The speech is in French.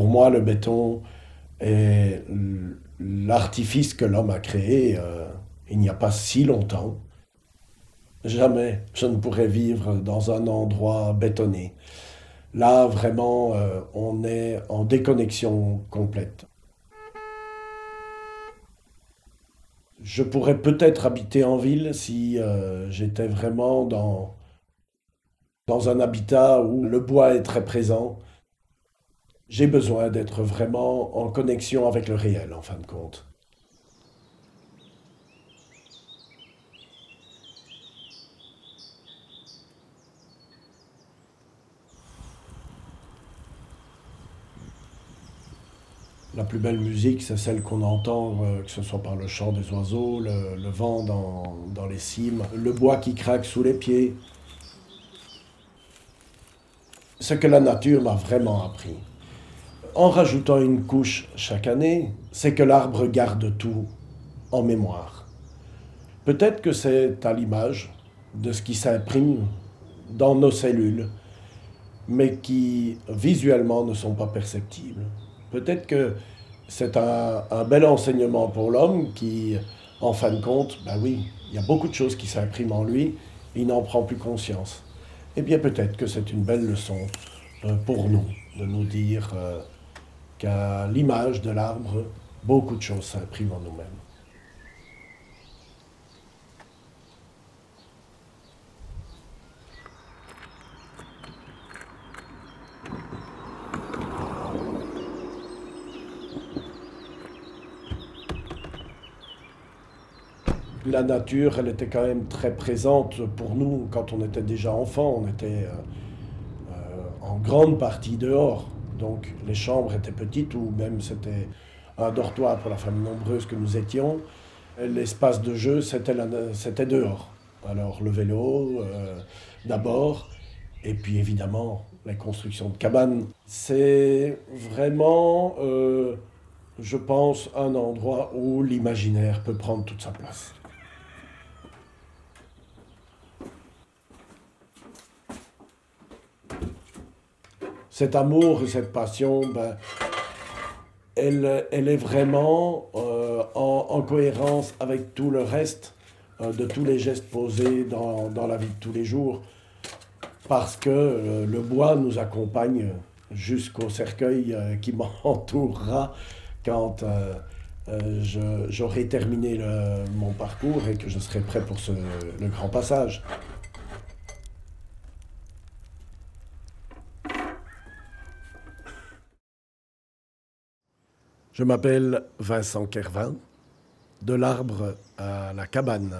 Pour moi, le béton est l'artifice que l'homme a créé il n'y a pas si longtemps. Jamais je ne pourrais vivre dans un endroit bétonné. Là, vraiment, on est en déconnexion complète. Je pourrais peut-être habiter en ville si j'étais vraiment dans un habitat où le bois est très présent. J'ai besoin d'être vraiment en connexion avec le réel, en fin de compte. La plus belle musique, c'est celle qu'on entend, que ce soit par le chant des oiseaux, le vent dans les cimes, le bois qui craque sous les pieds. Ce que la nature m'a vraiment appris. En rajoutant une couche chaque année, c'est que l'arbre garde tout en mémoire. Peut-être que c'est à l'image de ce qui s'imprime dans nos cellules, mais qui visuellement ne sont pas perceptibles. Peut-être que c'est un bel enseignement pour l'homme qui, en fin de compte, ben oui, il y a beaucoup de choses qui s'impriment en lui, et il n'en prend plus conscience. Eh bien peut-être que c'est une belle leçon pour nous, de nous dire qu'à l'image de l'arbre, beaucoup de choses s'impriment en nous-mêmes. La nature, elle était quand même très présente pour nous quand on était déjà enfant. On était en grande partie dehors. Donc les chambres étaient petites ou même c'était un dortoir pour la famille nombreuse que nous étions. L'espace de jeu, c'était dehors. Alors le vélo, d'abord, et puis évidemment la construction de cabanes. C'est vraiment, je pense, un endroit où l'imaginaire peut prendre toute sa place. Cet amour et cette passion, ben, elle est vraiment en cohérence avec tout le reste de tous les gestes posés dans la vie de tous les jours, parce que le bois nous accompagne jusqu'au cercueil qui m'entourera quand j'aurai terminé mon parcours et que je serai prêt pour le grand passage. Je m'appelle Vincent Kervin, de l'arbre à la cabane.